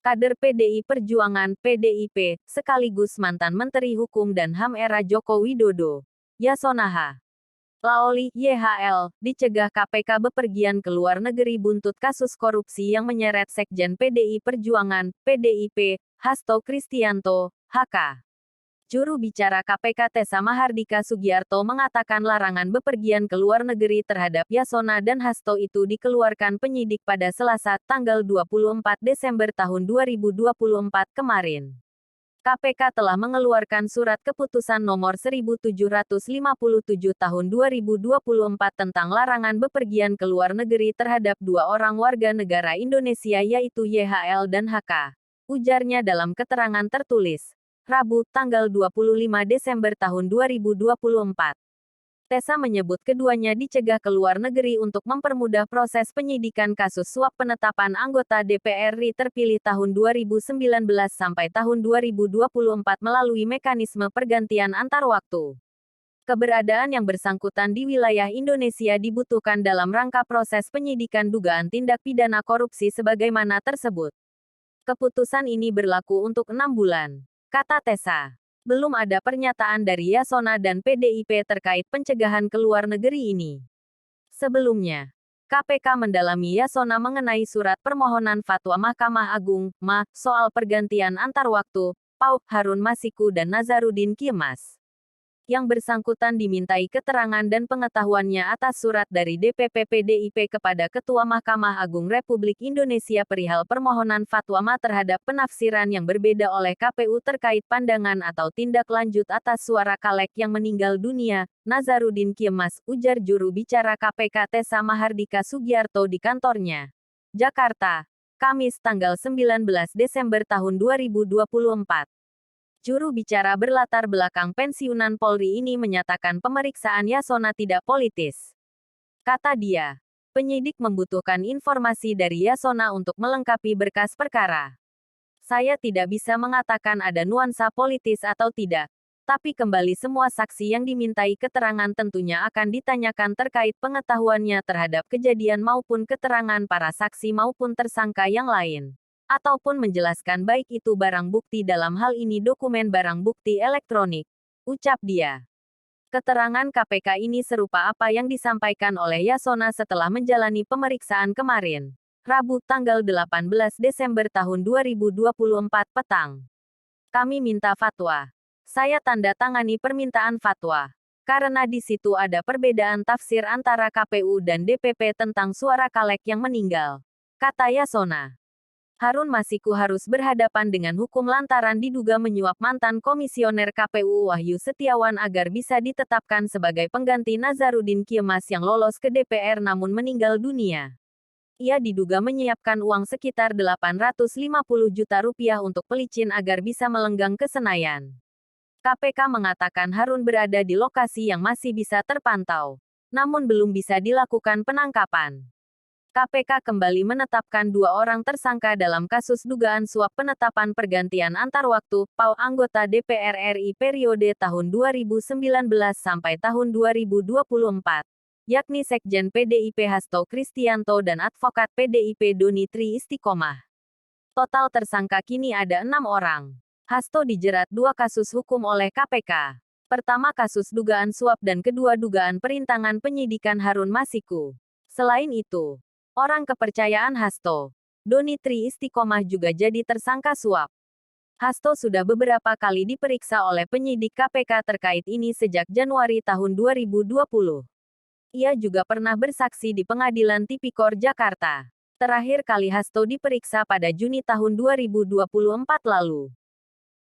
kader PDI Perjuangan (PDIP), sekaligus mantan Menteri Hukum dan HAM era Joko Widodo, Yasona H. Laoli, YHL, dicegah KPK bepergian ke luar negeri buntut kasus korupsi yang menyeret Sekjen PDI Perjuangan (PDIP), Hasto Kristianto, HK. Juru bicara KPK Tessa Mahardika Sugiarto mengatakan larangan bepergian ke luar negeri terhadap Yasona dan Hasto itu dikeluarkan penyidik pada Selasa, tanggal 24 Desember tahun 2024 kemarin. KPK telah mengeluarkan Surat Keputusan Nomor 1757 Tahun 2024 tentang larangan bepergian ke luar negeri terhadap dua orang warga negara Indonesia yaitu YHL dan HK. Ujarnya dalam keterangan tertulis, Rabu, tanggal 25 Desember tahun 2024. Tessa menyebut keduanya dicegah ke luar negeri untuk mempermudah proses penyidikan kasus suap penetapan anggota DPR RI terpilih tahun 2019 sampai tahun 2024 melalui mekanisme pergantian antar waktu. Keberadaan yang bersangkutan di wilayah Indonesia dibutuhkan dalam rangka proses penyidikan dugaan tindak pidana korupsi sebagaimana tersebut. Keputusan ini berlaku untuk 6 bulan, kata Tessa. Belum ada pernyataan dari Yasona dan PDIP terkait pencegahan ke luar negeri ini. Sebelumnya, KPK mendalami Yasona mengenai surat permohonan fatwa Mahkamah Agung, (MA), soal pergantian antar waktu, PAU, Harun Masiku dan Nazarudin Kemas. Yang bersangkutan dimintai keterangan dan pengetahuannya atas surat dari DPP PDIP kepada Ketua Mahkamah Agung Republik Indonesia perihal permohonan fatwa MA terhadap penafsiran yang berbeda oleh KPU terkait pandangan atau tindak lanjut atas suara caleg yang meninggal dunia, Nazarudin Kemas, ujar juru bicara KPK Tessa Mahardika Sugiarto di kantornya. Jakarta, Kamis tanggal 19 Desember tahun 2024. Juru bicara berlatar belakang pensiunan Polri ini menyatakan pemeriksaan Yasona tidak politis. Kata dia, penyidik membutuhkan informasi dari Yasona untuk melengkapi berkas perkara. Saya tidak bisa mengatakan ada nuansa politis atau tidak, tapi kembali semua saksi yang dimintai keterangan tentunya akan ditanyakan terkait pengetahuannya terhadap kejadian maupun keterangan para saksi maupun tersangka yang lain. Ataupun menjelaskan baik itu barang bukti dalam hal ini dokumen barang bukti elektronik, ucap dia. Keterangan KPK ini serupa apa yang disampaikan oleh Yasona setelah menjalani pemeriksaan kemarin, Rabu tanggal 18 Desember tahun 2024 petang. Kami minta fatwa. Saya tanda tangani permintaan fatwa. Karena di situ ada perbedaan tafsir antara KPU dan DPP tentang suara caleg yang meninggal, kata Yasona. Harun Masiku harus berhadapan dengan hukum lantaran diduga menyuap mantan komisioner KPU Wahyu Setiawan agar bisa ditetapkan sebagai pengganti Nazarudin Kemas yang lolos ke DPR namun meninggal dunia. Ia diduga menyiapkan uang sekitar 850 juta rupiah untuk pelicin agar bisa melenggang ke Senayan. KPK mengatakan Harun berada di lokasi yang masih bisa terpantau, namun belum bisa dilakukan penangkapan. KPK kembali menetapkan dua orang tersangka dalam kasus dugaan suap penetapan pergantian antar waktu, PAU anggota DPR RI periode tahun 2019 sampai tahun 2024, yakni Sekjen PDIP Hasto Kristianto dan Advokat PDIP Doni Tri Istiqomah. Total tersangka kini ada 6 orang. Hasto dijerat 2 kasus hukum oleh KPK. Pertama kasus dugaan suap dan kedua dugaan perintangan penyidikan Harun Masiku. Selain itu, orang kepercayaan Hasto, Doni Tri Istiqomah juga jadi tersangka suap. Hasto sudah beberapa kali diperiksa oleh penyidik KPK terkait ini sejak Januari tahun 2020. Ia juga pernah bersaksi di Pengadilan Tipikor Jakarta. Terakhir kali Hasto diperiksa pada Juni tahun 2024 lalu.